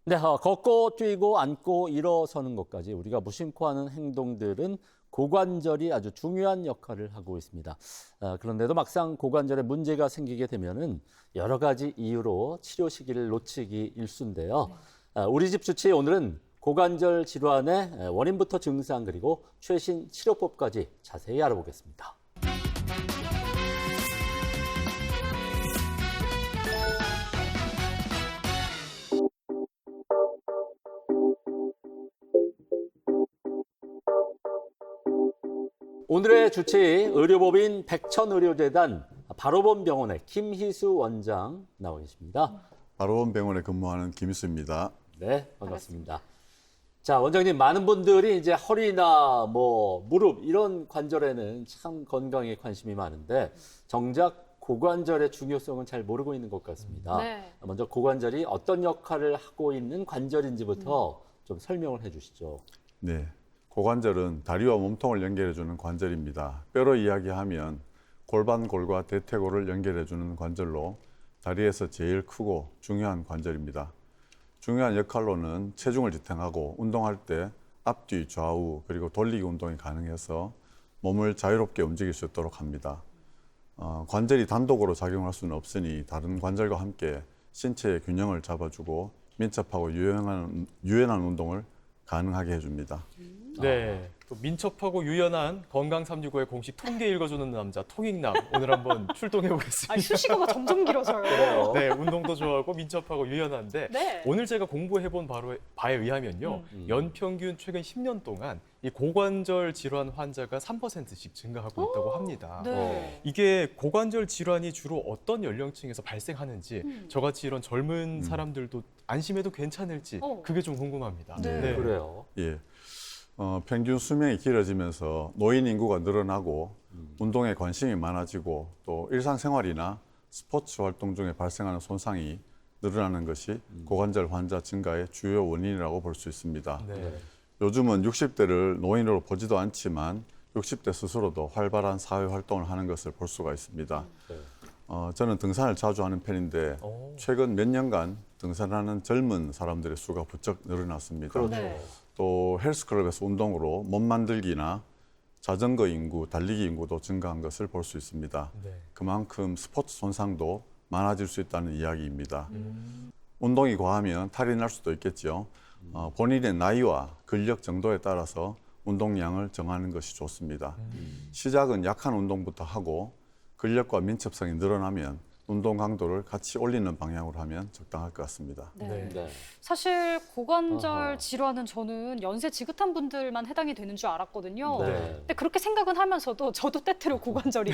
네, 걷고 뛰고 앉고 일어서는 것까지 우리가 무심코 하는 행동들은 고관절이 아주 중요한 역할을 하고 있습니다. 그런데도 막상 고관절에 문제가 생기게 되면은 여러 가지 이유로 치료 시기를 놓치기 일쑤인데요. 우리 집 주치의 오늘은 고관절 질환의 원인부터 증상 그리고 최신 치료법까지 자세히 알아보겠습니다. 오늘의 주치의 의료법인 백천의료재단 바로본병원의 김희수 원장 나와 계십니다. 바로본병원에 근무하는 김희수입니다. 네, 반갑습니다. 자, 원장님, 많은 분들이 이제 허리나 무릎 이런 관절에는 참 건강에 관심이 많은데 정작 고관절의 중요성은 잘 모르고 있는 것 같습니다. 네. 먼저 고관절이 어떤 역할을 하고 있는 관절인지부터 좀 설명을 해주시죠. 네, 고관절은 다리와 몸통을 연결해주는 관절입니다. 뼈로 이야기하면 골반골과 대퇴골을 연결해주는 관절로 다리에서 제일 크고 중요한 관절입니다. 중요한 역할로는 체중을 지탱하고 운동할 때 앞뒤 좌우 그리고 돌리기 운동이 가능해서 몸을 자유롭게 움직일 수 있도록 합니다. 관절이 단독으로 작용할 수는 없으니 다른 관절과 함께 신체의 균형을 잡아주고 민첩하고 유연한 운동을 가능하게 해줍니다. 네, 또 민첩하고 유연한 건강 365의 공식 통계 읽어주는 남자 통익남 오늘 한번 출동해 보겠습니다. 수식어가 점점 길어져요. 네, 운동도 좋아하고 민첩하고 유연한데 네. 오늘 제가 공부해본 바에 의하면요, 연평균 최근 10년 동안 이 고관절 질환 환자가 3%씩 증가하고 있다고 합니다. 네. 이게 고관절 질환이 주로 어떤 연령층에서 발생하는지 저같이 이런 젊은 사람들도 안심해도 괜찮을지 그게 좀 궁금합니다. 네. 그래요. 예. 평균 수명이 길어지면서 노인 인구가 늘어나고 운동에 관심이 많아지고 또 일상생활이나 스포츠 활동 중에 발생하는 손상이 늘어나는 것이 고관절 환자 증가의 주요 원인이라고 볼 수 있습니다. 네. 요즘은 60대를 노인으로 보지도 않지만 60대 스스로도 활발한 사회활동을 하는 것을 볼 수가 있습니다. 네. 저는 등산을 자주 하는 편인데 최근 몇 년간 등산하는 젊은 사람들의 수가 부쩍 늘어났습니다. 그렇죠. 네. 또 헬스클럽에서 운동으로 몸 만들기나 자전거 인구, 달리기 인구도 증가한 것을 볼 수 있습니다. 네. 그만큼 스포츠 손상도 많아질 수 있다는 이야기입니다. 운동이 과하면 탈이 날 수도 있겠죠. 본인의 나이와 근력 정도에 따라서 운동량을 정하는 것이 좋습니다. 시작은 약한 운동부터 하고 근력과 민첩성이 늘어나면 운동 강도를 같이 올리는 방향으로 하면 적당할 것 같습니다. 네. 네. 사실 고관절 아하. 질환은 저는 연세 지긋한 분들만 해당이 되는 줄 알았거든요. 네. 근데 그렇게 생각은 하면서도 저도 때때로 고관절이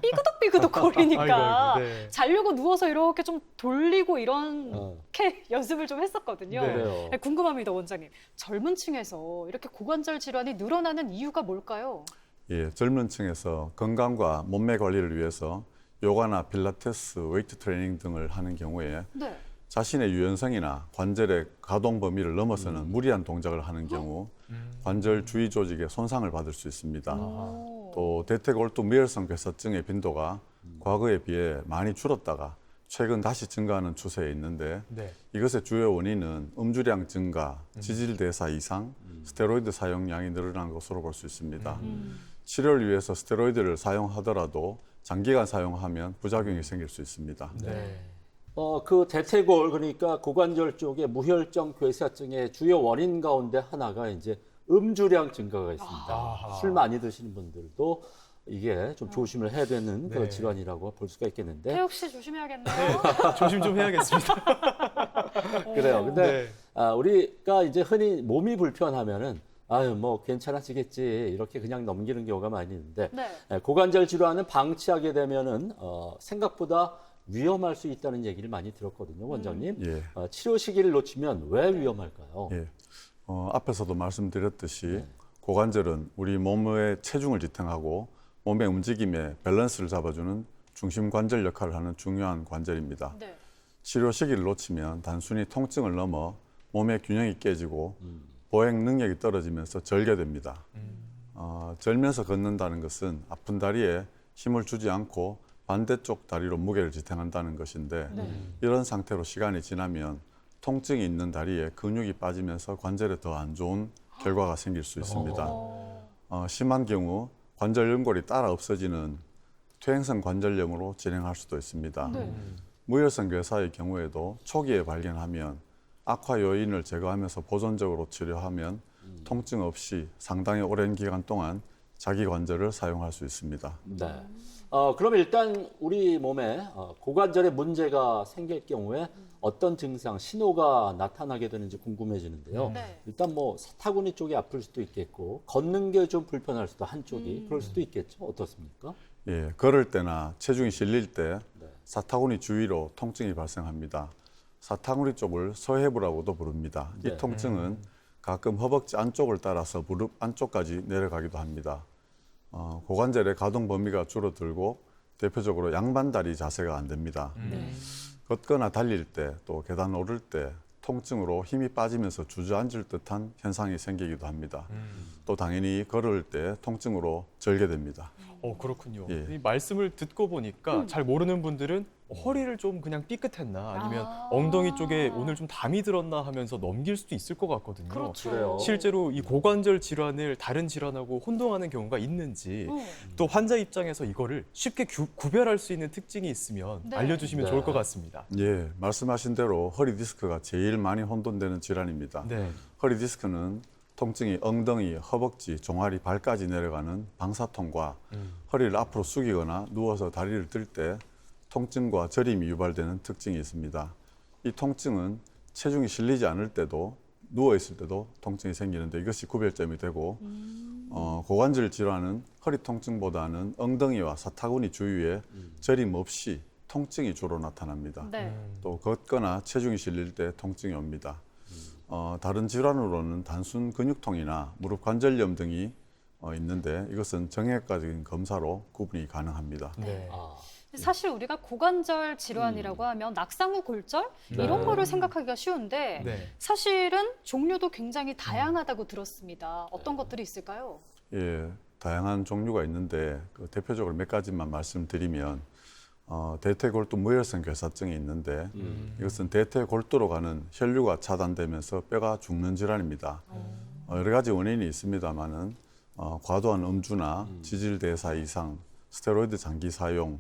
삐그덕삐그덕 거리니까 아이고, 네. 자려고 누워서 이렇게 좀 돌리고 이렇게 연습을 좀 했었거든요. 네. 그래요. 네, 궁금합니다, 원장님. 젊은 층에서 이렇게 고관절 질환이 늘어나는 이유가 뭘까요? 예, 젊은 층에서 건강과 몸매 관리를 위해서 요가나 필라테스, 웨이트 트레이닝 등을 하는 경우에 네. 자신의 유연성이나 관절의 가동 범위를 넘어서는 무리한 동작을 하는 경우 관절 주위 조직에 손상을 받을 수 있습니다. 오. 또 대퇴골두 미열성 괴사증의 빈도가 과거에 비해 많이 줄었다가 최근 다시 증가하는 추세에 있는데 네. 이것의 주요 원인은 음주량 증가, 지질 대사 이상, 스테로이드 사용량이 늘어난 것으로 볼 수 있습니다. 치료를 위해서 스테로이드를 사용하더라도 장기간 사용하면 부작용이 생길 수 있습니다. 네. 그 대퇴골 그러니까 고관절 쪽의 무혈정 괴사증의 주요 원인 가운데 하나가 이제 음주량 증가가 있습니다. 아하. 술 많이 드시는 분들도 이게 좀 조심을 해야 되는 그런 네. 질환이라고 볼 수가 있겠는데. 태욱 씨 조심해야겠네요. 조심 좀 해야겠습니다. 그래요. 근데 네. 우리가 이제 흔히 몸이 불편하면은 아유 뭐 괜찮아지겠지 이렇게 그냥 넘기는 경우가 많이 있는데 네. 고관절 질환은 방치하게 되면은 생각보다 위험할 수 있다는 얘기를 많이 들었거든요, 원장님. 예. 치료 시기를 놓치면 왜 위험할까요? 예. 앞에서도 말씀드렸듯이 고관절은 우리 몸의 체중을 지탱하고 몸의 움직임에 밸런스를 잡아주는 중심 관절 역할을 하는 중요한 관절입니다. 네. 치료 시기를 놓치면 단순히 통증을 넘어 몸의 균형이 깨지고 보행 능력이 떨어지면서 절개됩니다. 절면서 걷는다는 것은 아픈 다리에 힘을 주지 않고 반대쪽 다리로 무게를 지탱한다는 것인데 이런 상태로 시간이 지나면 통증이 있는 다리에 근육이 빠지면서 관절에 더 안 좋은 결과가 생길 수 있습니다. 심한 경우 관절 연골이 따라 없어지는 퇴행성 관절염으로 진행할 수도 있습니다. 네. 무혈성 괴사의 경우에도 초기에 발견하면 악화 요인을 제거하면서 보존적으로 치료하면 통증 없이 상당히 오랜 기간 동안 자기 관절을 사용할 수 있습니다. 네. 그럼 일단 우리 몸에 고관절에 문제가 생길 경우에 어떤 증상, 신호가 나타나게 되는지 궁금해지는데요. 네. 일단 뭐 사타구니 쪽이 아플 수도 있겠고 걷는 게 좀 불편할 수도 한쪽이 그럴 수도 있겠죠. 어떻습니까? 예, 걸을 때나 체중이 실릴 때 네. 사타구니 주위로 통증이 발생합니다. 사타구니 쪽을 서해부라고도 부릅니다. 네. 이 통증은 가끔 허벅지 안쪽을 따라서 무릎 안쪽까지 내려가기도 합니다. 고관절의 가동 범위가 줄어들고 대표적으로 양반다리 자세가 안 됩니다. 네. 걷거나 달릴 때 또 계단 오를 때 통증으로 힘이 빠지면서 주저앉을 듯한 현상이 생기기도 합니다. 또 당연히 걸을 때 통증으로 절개됩니다. 그렇군요. 예. 이 말씀을 듣고 보니까 잘 모르는 분들은 허리를 좀 그냥 삐끗했나 아니면 엉덩이 쪽에 오늘 좀 담이 들었나 하면서 넘길 수도 있을 것 같거든요. 그렇죠. 그래요. 실제로 이 고관절 질환을 다른 질환하고 혼동하는 경우가 있는지 또 환자 입장에서 이거를 쉽게 구별할 수 있는 특징이 있으면 네. 알려주시면 네. 좋을 것 같습니다. 예, 말씀하신 대로 허리 디스크가 제일 많이 혼돈되는 질환입니다. 네. 허리 디스크는 통증이 엉덩이, 허벅지, 종아리, 발까지 내려가는 방사통과 허리를 앞으로 숙이거나 누워서 다리를 들 때 통증과 저림이 유발되는 특징이 있습니다. 이 통증은 체중이 실리지 않을 때도 누워 있을 때도 통증이 생기는데 이것이 구별점이 되고 고관절 질환은 허리 통증보다는 엉덩이와 사타구니 주위에 저림 없이 통증이 주로 나타납니다. 네. 또 걷거나 체중이 실릴 때 통증이 옵니다. 다른 질환으로는 단순 근육통이나 무릎 관절염 등이 있는데 이것은 정형외과적인 검사로 구분이 가능합니다. 네. 사실 우리가 고관절 질환이라고 하면 낙상후 골절 이런 네. 거를 생각하기가 쉬운데 네. 사실은 종류도 굉장히 다양하다고 들었습니다. 어떤 것들이 있을까요? 예, 다양한 종류가 있는데 대표적으로 몇 가지만 말씀드리면 대퇴골두 무혈성 괴사증이 있는데 이것은 대퇴골두로 가는 혈류가 차단되면서 뼈가 죽는 질환입니다. 여러 가지 원인이 있습니다만은 과도한 음주나 지질대사 이상, 스테로이드 장기 사용,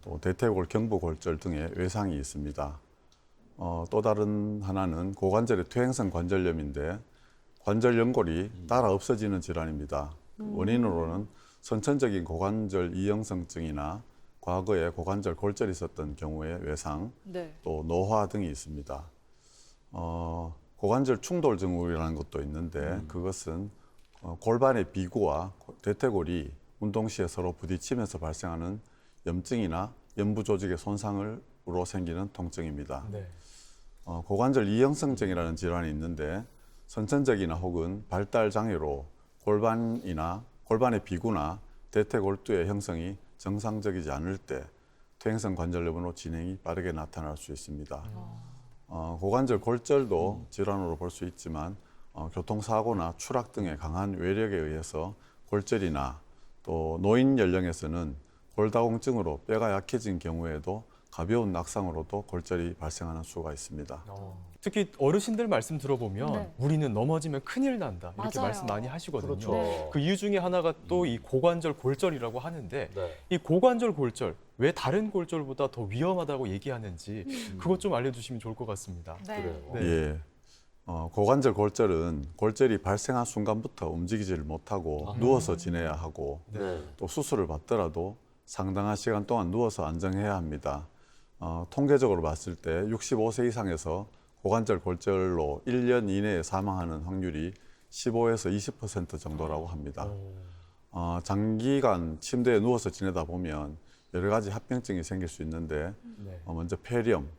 또 대퇴골 경부골절 등의 외상이 있습니다. 또 다른 하나는 고관절의 퇴행성 관절염인데 관절 연골이 따라 없어지는 질환입니다. 원인으로는 선천적인 고관절 이형성증이나 과거에 고관절 골절이 있었던 경우의 외상, 네. 또 노화 등이 있습니다. 고관절 충돌 증후군이라는 것도 있는데 그것은 골반의 비구와 대퇴골이 운동 시에 서로 부딪히면서 발생하는 염증이나 연부 조직의 손상으로 생기는 통증입니다. 네. 고관절 이형성증이라는 질환이 있는데 선천적이나 혹은 발달 장애로 골반의 비구나 대퇴골두의 형성이 정상적이지 않을 때 퇴행성 관절염으로 진행이 빠르게 나타날 수 있습니다. 고관절 골절도 질환으로 볼 수 있지만 교통사고나 추락 등의 강한 외력에 의해서 골절이나 또 노인 연령에서는 골다공증으로 뼈가 약해진 경우에도 가벼운 낙상으로도 골절이 발생하는 수가 있습니다. 특히 어르신들 말씀 들어보면 네. 우리는 넘어지면 큰일 난다 이렇게 맞아요. 말씀 많이 하시거든요. 그렇죠. 네. 그 이유 중에 하나가 또 이 고관절 골절이라고 하는데 네. 이 고관절 골절 왜 다른 골절보다 더 위험하다고 얘기하는지 그것 좀 알려주시면 좋을 것 같습니다. 네. 그래요. 네. 예. 고관절 골절은 골절이 발생한 순간부터 움직이지를 못하고 누워서 지내야 하고 네. 또 수술을 받더라도 상당한 시간 동안 누워서 안정해야 합니다. 통계적으로 봤을 때 65세 이상에서 고관절 골절로 1년 이내에 사망하는 확률이 15에서 20% 정도라고 합니다. 장기간 침대에 누워서 지내다 보면 여러 가지 합병증이 생길 수 있는데 네. 먼저 폐렴,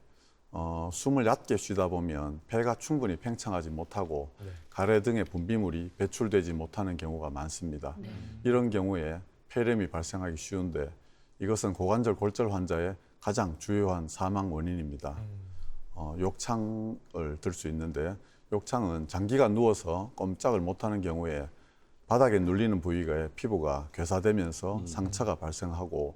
숨을 얕게 쉬다 보면 폐가 충분히 팽창하지 못하고 네. 가래 등의 분비물이 배출되지 못하는 경우가 많습니다. 이런 경우에 폐렴이 발생하기 쉬운데 이것은 고관절 골절 환자의 가장 주요한 사망 원인입니다. 욕창을 들 수 있는데 욕창은 장기간 누워서 꼼짝을 못하는 경우에 바닥에 눌리는 부위가 피부가 괴사되면서 상처가 발생하고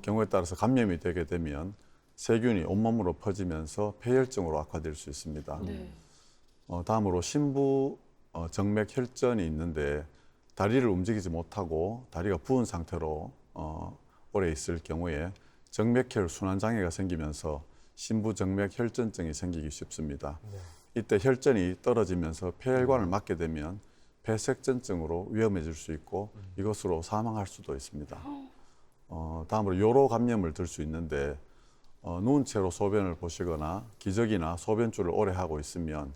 경우에 따라서 감염이 되게 되면 세균이 온몸으로 퍼지면서 폐혈증으로 악화될 수 있습니다. 네. 다음으로 심부 정맥 혈전이 있는데 다리를 움직이지 못하고 다리가 부은 상태로 오래 있을 경우에 정맥혈 순환 장애가 생기면서 심부 정맥 혈전증이 생기기 쉽습니다. 네. 이때 혈전이 떨어지면서 폐혈관을 막게 되면 폐색전증으로 위험해질 수 있고 이것으로 사망할 수도 있습니다. 다음으로 요로 감염을 들 수 있는데 누운 채로 소변을 보시거나 기저귀나 소변줄을 오래 하고 있으면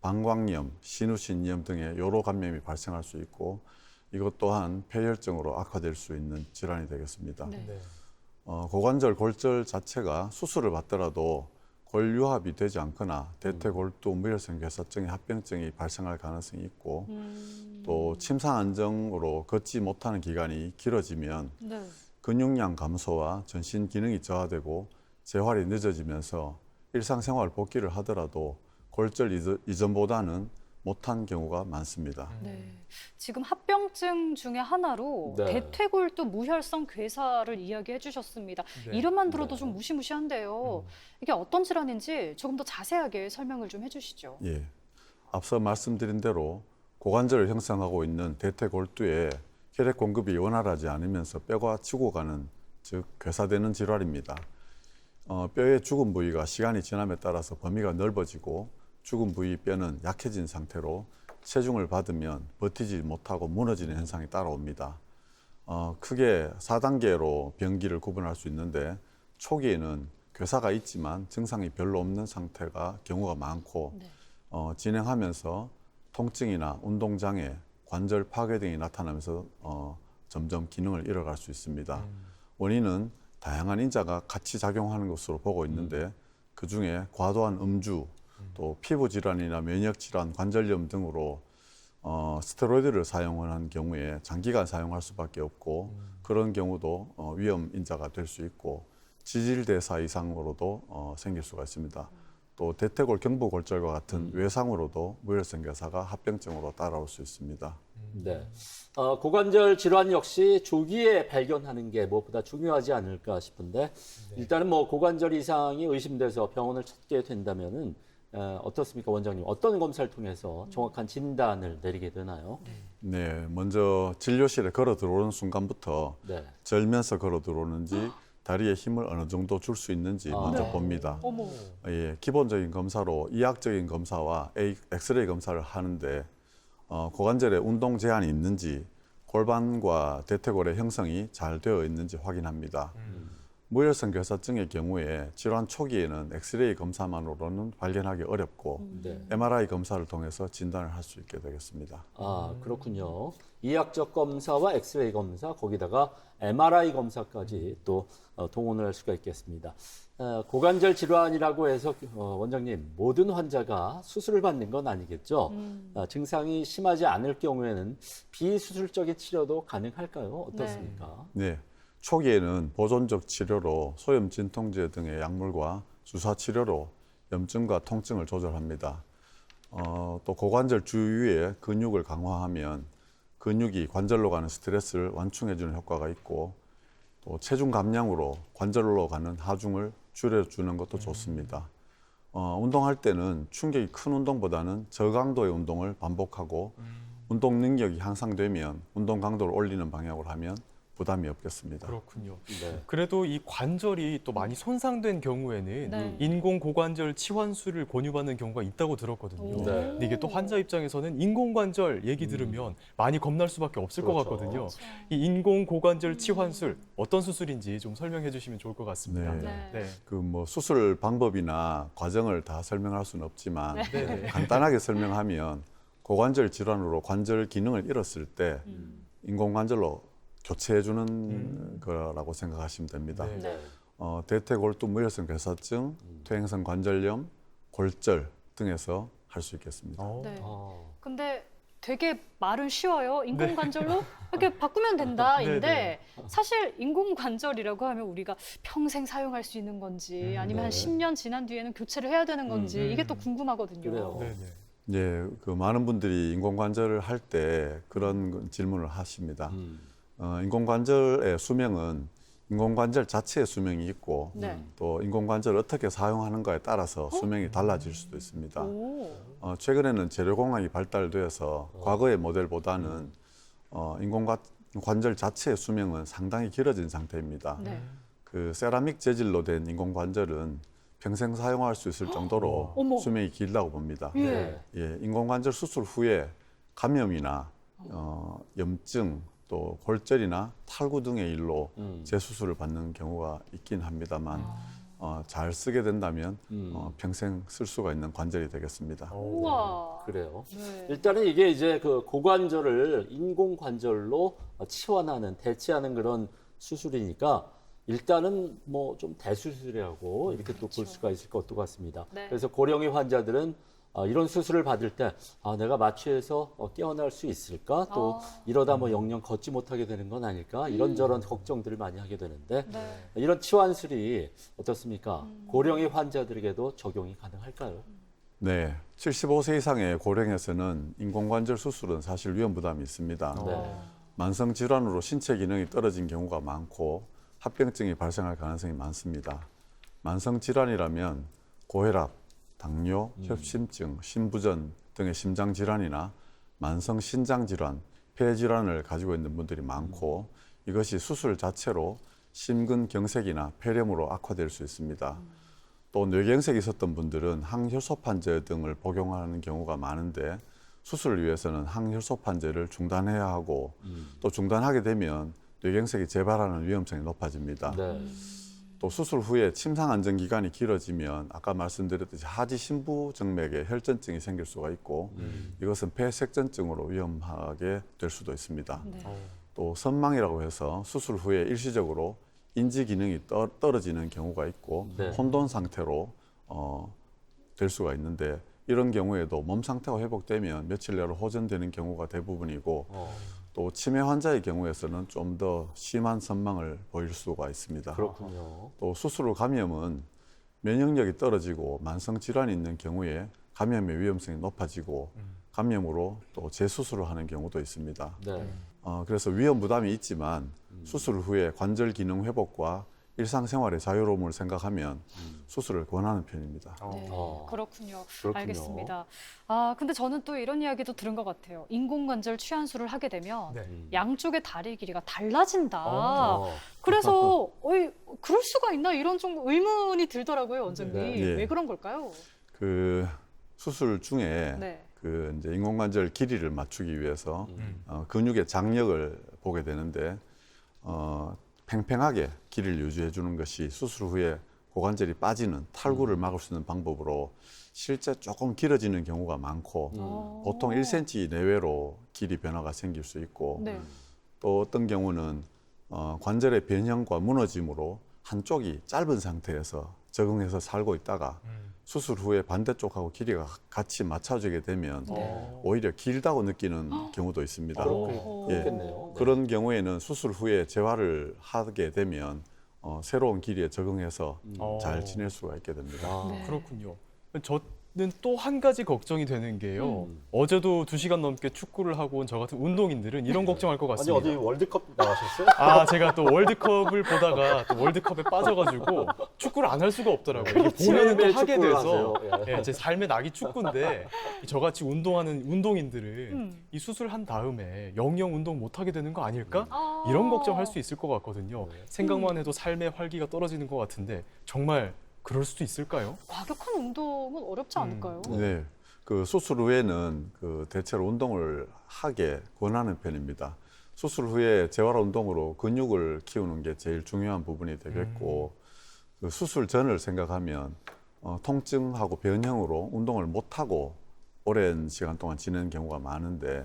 방광염, 신우신염 등의 요로 감염이 발생할 수 있고 이것 또한 폐혈증으로 악화될 수 있는 질환이 되겠습니다. 네. 네. 고관절, 골절 자체가 수술을 받더라도 골유합이 되지 않거나 대퇴골두 무혈성 괴사증의 합병증이 발생할 가능성이 있고 또 침상 안정으로 걷지 못하는 기간이 길어지면 네. 근육량 감소와 전신 기능이 저하되고 재활이 늦어지면서 일상생활 복귀를 하더라도 골절 이전보다는 못한 경우가 많습니다. 네. 지금 합병증 중에 하나로 네. 대퇴골두 무혈성 괴사를 이야기해 주셨습니다. 네. 이름만 들어도 네. 좀 무시무시한데요. 이게 어떤 질환인지 조금 더 자세하게 설명을 좀 해주시죠. 예. 앞서 말씀드린 대로 고관절을 형성하고 있는 대퇴골두에 혈액 공급이 원활하지 않으면서 뼈가 죽어가는, 즉 괴사되는 질환입니다. 뼈의 죽은 부위가 시간이 지남에 따라서 범위가 넓어지고 죽은 부위 뼈는 약해진 상태로 체중을 받으면 버티지 못하고 무너지는 현상이 따라옵니다. 크게 4단계로 병기를 구분할 수 있는데 초기에는 괴사가 있지만 증상이 별로 없는 상태가 경우가 많고 네. 진행하면서 통증이나 운동장애, 관절 파괴 등이 나타나면서 점점 기능을 잃어갈 수 있습니다. 원인은 다양한 인자가 같이 작용하는 것으로 보고 있는데 그중에 과도한 음주, 또 피부 질환이나 면역 질환, 관절염 등으로 스테로이드를 사용하는 경우에 장기간 사용할 수밖에 없고 그런 경우도 위험 인자가 될 수 있고 지질대사 이상으로도 생길 수가 있습니다. 또 대퇴골 경부골절과 같은 외상으로도 무혈성 괴사가 합병증으로 따라올 수 있습니다. 네. 고관절 질환 역시 조기에 발견하는 게 무엇보다 중요하지 않을까 싶은데 일단은 뭐 고관절 이상이 의심돼서 병원을 찾게 된다면은 어떻습니까, 원장님? 어떤 검사를 통해서 정확한 진단을 내리게 되나요? 네, 먼저 진료실에 걸어 들어오는 순간부터 네. 절면서 걸어 들어오는지 다리에 힘을 어느 정도 줄 수 있는지 먼저 네. 봅니다. 어머. 예, 기본적인 검사로 이학적인 검사와 엑스레이 검사를 하는데 고관절에 운동 제한이 있는지 골반과 대퇴골의 형성이 잘 되어 있는지 확인합니다. 무혈성 괴사증의 경우에 질환 초기에는 엑스레이 검사만으로는 발견하기 어렵고 네. MRI 검사를 통해서 진단을 할 수 있게 되겠습니다. 아, 그렇군요. 이학적 검사와 엑스레이 검사, 거기다가 MRI 검사까지 또 동원을 할 수가 있겠습니다. 고관절 질환이라고 해서 원장님, 모든 환자가 수술을 받는 건 아니겠죠? 증상이 심하지 않을 경우에는 비수술적인 치료도 가능할까요? 어떻습니까? 네, 초기에는 보존적 치료로 소염 진통제 등의 약물과 주사 치료로 염증과 통증을 조절합니다. 또 고관절 주위의 근육을 강화하면 근육이 관절로 가는 스트레스를 완충해주는 효과가 있고 또 체중 감량으로 관절로 가는 하중을 줄여주는 것도 좋습니다. 운동할 때는 충격이 큰 운동보다는 저강도의 운동을 반복하고 운동 능력이 향상되면 운동 강도를 올리는 방향으로 하면 부담이 없겠습니다. 그렇군요. 네. 그래도 이 관절이 또 많이 손상된 경우에는 네. 인공 고관절 치환술을 권유받는 경우가 있다고 들었거든요. 오. 네. 근데 이게 또 환자 입장에서는 인공관절 얘기 들으면 많이 겁날 수밖에 없을 것 그렇죠. 같거든요. 그렇죠. 이 인공 고관절 치환술 어떤 수술인지 좀 설명해 주시면 좋을 것 같습니다. 네. 네. 그 뭐 수술 방법이나 과정을 다 설명할 수는 없지만 네. 간단하게 설명하면 고관절 질환으로 관절 기능을 잃었을 때 인공관절로 교체해주는 거라고 생각하시면 됩니다. 네. 네. 대퇴골두 무혈성 괴사증, 퇴행성 관절염, 골절 등에서 할 수 있겠습니다. 네. 아, 근데 되게 말은 쉬워요. 인공관절로 이렇게 바꾸면 된다인데 네, 사실 인공관절이라고 하면 우리가 평생 사용할 수 있는 건지 아니면 한 네. 10년 지난 뒤에는 교체를 해야 되는 건지 이게 또 궁금하거든요. 그래요. 네. 예, 그 많은 분들이 인공관절을 할 때 그런 질문을 하십니다. 인공관절의 수명은 인공관절 자체의 수명이 있고 네. 또 인공관절을 어떻게 사용하는가에 따라서 수명이 달라질 수도 있습니다. 오. 최근에는 재료공학이 발달되어서 과거의 모델보다는 인공관절 자체의 수명은 상당히 길어진 상태입니다. 네. 그 세라믹 재질로 된 인공관절은 평생 사용할 수 있을 정도로 어머. 수명이 길다고 봅니다. 예. 예, 인공관절 수술 후에 감염이나 염증 또 골절이나 탈구 등의 일로 재수술을 받는 경우가 있긴 합니다만 잘 쓰게 된다면 평생 쓸 수가 있는 관절이 되겠습니다. 우와. 그래요. 네. 일단은 이게 이제 그 고관절을 인공관절로 치환하는, 대체하는 그런 수술이니까 일단은 뭐 좀 대수술이라고 이렇게 또 볼 수가 있을 것도 같습니다. 네. 그래서 고령의 환자들은 이런 수술을 받을 때 내가 마취해서 깨어날 수 있을까? 또 이러다 뭐 영영 걷지 못하게 되는 건 아닐까? 이런저런 걱정들을 많이 하게 되는데 네. 이런 치환술이 어떻습니까? 고령의 환자들에게도 적용이 가능할까요? 네, 75세 이상의 고령에서는 인공관절 수술은 사실 위험 부담이 있습니다. 네. 만성 질환으로 신체 기능이 떨어진 경우가 많고 합병증이 발생할 가능성이 많습니다. 만성 질환이라면 고혈압, 당뇨, 협심증, 심부전 등의 심장 질환이나 만성 신장 질환, 폐 질환을 가지고 있는 분들이 많고 이것이 수술 자체로 심근경색이나 폐렴으로 악화될 수 있습니다. 또 뇌경색이 있었던 분들은 항혈소판제 등을 복용하는 경우가 많은데 수술을 위해서는 항혈소판제를 중단해야 하고 또 중단하게 되면 뇌경색이 재발하는 위험성이 높아집니다. 네. 또 수술 후에 침상 안정 기간이 길어지면 아까 말씀드렸듯이 하지 심부정맥에 혈전증이 생길 수가 있고 이것은 폐색전증으로 위험하게 될 수도 있습니다. 네. 또 선망이라고 해서 수술 후에 일시적으로 인지 기능이 떨어지는 경우가 있고 네. 혼돈 상태로 될 수가 있는데 이런 경우에도 몸 상태가 회복되면 며칠 내로 호전되는 경우가 대부분이고 또 치매 환자의 경우에서는 좀 더 심한 선망을 보일 수가 있습니다. 그렇군요. 또 수술 후 감염은 면역력이 떨어지고 만성 질환이 있는 경우에 감염의 위험성이 높아지고 감염으로 또 재수술을 하는 경우도 있습니다. 네. 그래서 위험 부담이 있지만 수술 후에 관절 기능 회복과 일상생활의 자유로움을 생각하면 수술을 권하는 편입니다. 네, 어. 그렇군요. 그렇군요. 알겠습니다. 근데 저는 또 이런 이야기도 들은 것 같아요. 인공관절 치환술을 하게 되면 네. 양쪽의 다리 길이가 달라진다. 어. 그래서 그럴 수가 있나 이런 좀 의문이 들더라고요, 원장님. 네. 예. 왜 그런 걸까요? 그 수술 중에 네. 그 이제 인공관절 길이를 맞추기 위해서 근육의 장력을 보게 되는데 팽팽하게 길이를 유지해 주는 것이 수술 후에 고관절이 빠지는 탈구를 막을 수 있는 방법으로 실제 조금 길어지는 경우가 많고 보통 1cm 내외로 길이 변화가 생길 수 있고 네. 또 어떤 경우는 관절의 변형과 무너짐으로 한쪽이 짧은 상태에서 적응해서 살고 있다가 수술 후에 반대쪽하고 길이가 같이 맞춰지게 되면 오히려 길다고 느끼는 경우도 있습니다. 그렇겠네요. 네. 그런 경우에는 수술 후에 재활을 하게 되면 새로운 길이에 적응해서 잘 지낼 수가 있게 됩니다. 아, 네. 그렇군요. 저는 또 한 가지 걱정이 되는 게요. 어제도 2시간 넘게 축구를 하고 온 저 같은 운동인들은 이런 걱정할 것 아니 같습니다. 어디 월드컵 나가셨어요? 제가 또 월드컵을 보다가 또 월드컵에 빠져가지고 축구를 안 할 수가 없더라고요. 이게 보면은 또 매일 하게 축구를 돼서 하세요. 예. 제 삶의 낙이 축구인데 저같이 운동하는 운동인들은 음. 이 수술한 다음에 영영 운동 못 하게 되는 거 아닐까? 아. 이런 걱정할 수 있을 것 같거든요. 생각만 해도 삶의 활기가 떨어지는 것 같은데 정말 그럴 수도 있을까요? 과격한 운동은 어렵지 않을까요? 네, 그 수술 후에는 그 대체로 운동을 하게 권하는 편입니다. 수술 후에 재활 운동으로 근육을 키우는 게 제일 중요한 부분이 되겠고 그 수술 전을 생각하면 통증하고 변형으로 운동을 못 하고 오랜 시간 동안 지내는 경우가 많은데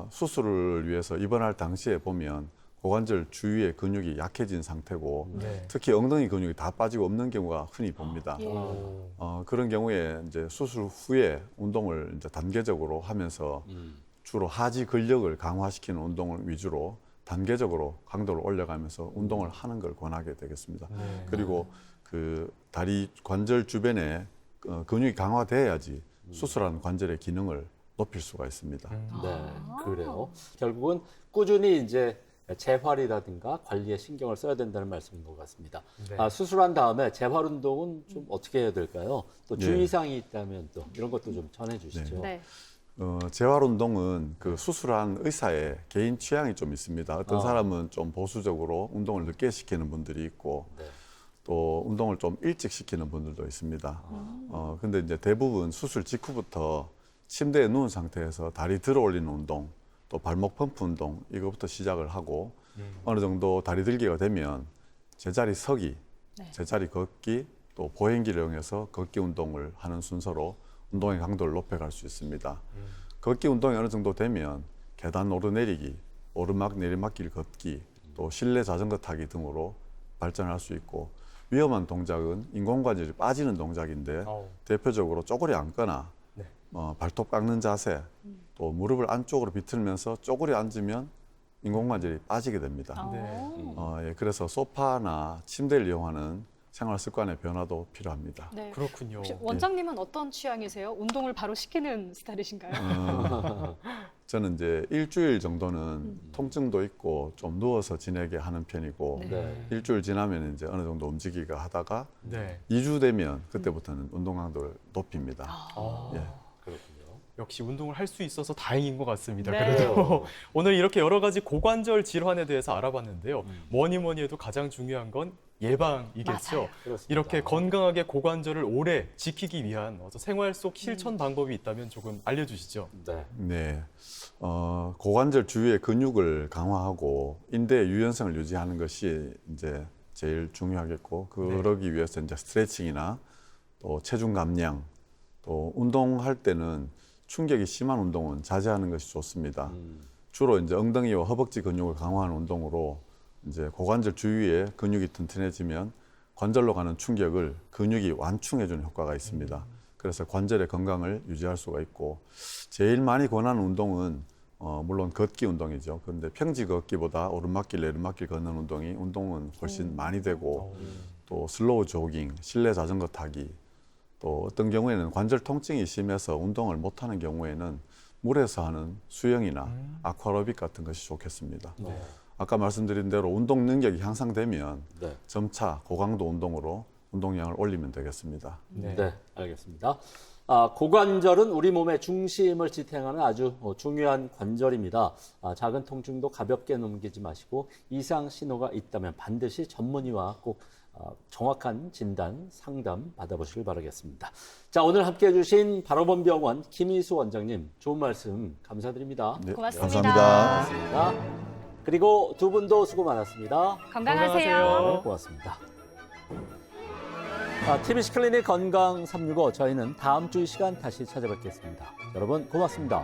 수술을 위해서 입원할 당시에 보면 고관절 주위의 근육이 약해진 상태고 네. 특히 엉덩이 근육이 다 빠지고 없는 경우가 흔히 봅니다. 예. 그런 경우에 이제 수술 후에 운동을 이제 단계적으로 하면서 주로 하지 근력을 강화시키는 운동을 위주로 단계적으로 강도를 올려가면서 운동을 하는 걸 권하게 되겠습니다. 네. 그리고 그 다리 관절 주변에 근육이 강화돼야지 수술한 관절의 기능을 높일 수가 있습니다. 네, 그래요. 결국은 꾸준히 이제 재활이라든가 관리에 신경을 써야 된다는 말씀인 것 같습니다. 네. 수술한 다음에 재활 운동은 좀 어떻게 해야 될까요? 또 네. 주의사항이 있다면 또 이런 것도 좀 전해 주시죠. 네. 재활 운동은 그 수술한 의사의 개인 취향이 좀 있습니다. 어떤 아. 사람은 좀 보수적으로 운동을 늦게 시키는 분들이 있고 네. 또 운동을 좀 일찍 시키는 분들도 있습니다. 근데 이제 대부분 수술 직후부터 침대에 누운 상태에서 다리 들어 올리는 운동, 또 발목 펌프 운동 이거부터 시작을 하고 어느 정도 다리 들기가 되면 제자리 서기, 네. 제자리 걷기, 또 보행기를 이용해서 걷기 운동을 하는 순서로 운동의 강도를 높여갈 수 있습니다. 걷기 운동이 어느 정도 되면 계단 오르내리기, 오르막 내리막길 걷기, 또 실내 자전거 타기 등으로 발전할 수 있고 위험한 동작은 인공관절이 빠지는 동작인데 대표적으로 쪼그리 앉거나 네. 발톱 깎는 자세, 또 무릎을 안쪽으로 비틀면서 쪼그리 앉으면 인공관절이 빠지게 됩니다. 네. 예, 그래서 소파나 침대를 이용하는 생활 습관의 변화도 필요합니다. 네. 그렇군요. 혹시 원장님은 어떤 취향이세요? 운동을 바로 시키는 스타일이신가요? 저는 이제 일주일 정도는 통증도 있고 좀 누워서 지내게 하는 편이고 네. 네. 일주일 지나면 이제 어느 정도 움직이기가 하다가 네. 2주 되면 그때부터는 운동 강도를 높입니다. 예. 그렇군요. 역시 운동을 할 수 있어서 다행인 것 같습니다. 네. 그래도 오늘 이렇게 여러 가지 고관절 질환에 대해서 알아봤는데요. 뭐니 해도 가장 중요한 건 예방이겠죠. 맞아요. 그렇습니다. 이렇게 건강하게 고관절을 오래 지키기 위한 어떤 생활 속 실천 방법이 있다면 조금 알려주시죠. 네. 네. 고관절 주위의 근육을 강화하고 인대의 유연성을 유지하는 것이 이제 제일 중요하겠고 그러기 위해서 이제 스트레칭이나 또 체중 감량 또 운동할 때는 충격이 심한 운동은 자제하는 것이 좋습니다. 주로 이제 엉덩이와 허벅지 근육을 강화하는 운동으로 이제 고관절 주위에 근육이 튼튼해지면 관절로 가는 충격을 근육이 완충해주는 효과가 있습니다. 그래서 관절의 건강을 유지할 수가 있고 제일 많이 권하는 운동은 물론 걷기 운동이죠. 그런데 평지 걷기보다 오르막길, 내리막길 걷는 운동은 훨씬 많이 되고 또 슬로우 조깅, 실내 자전거 타기 또 어떤 경우에는 관절 통증이 심해서 운동을 못하는 경우에는 물에서 하는 수영이나 아쿠아로빅 같은 것이 좋겠습니다. 네. 아까 말씀드린 대로 운동 능력이 향상되면 네. 점차 고강도 운동으로 운동량을 올리면 되겠습니다. 네, 알겠습니다. 고관절은 우리 몸의 중심을 지탱하는 아주 중요한 관절입니다. 작은 통증도 가볍게 넘기지 마시고 이상 신호가 있다면 반드시 전문의와 꼭 정확한 진단, 상담 받아보시길 바라겠습니다. 자, 오늘 함께해 주신 바로본병원 김희수 원장님 좋은 말씀 감사드립니다. 네, 고맙습니다. 감사합니다. 그리고 두 분도 수고 많았습니다. 건강하세요. 네, 고맙습니다. TBC 클리닉 건강 365 저희는 다음 주 이 시간 다시 찾아뵙겠습니다. 여러분 고맙습니다.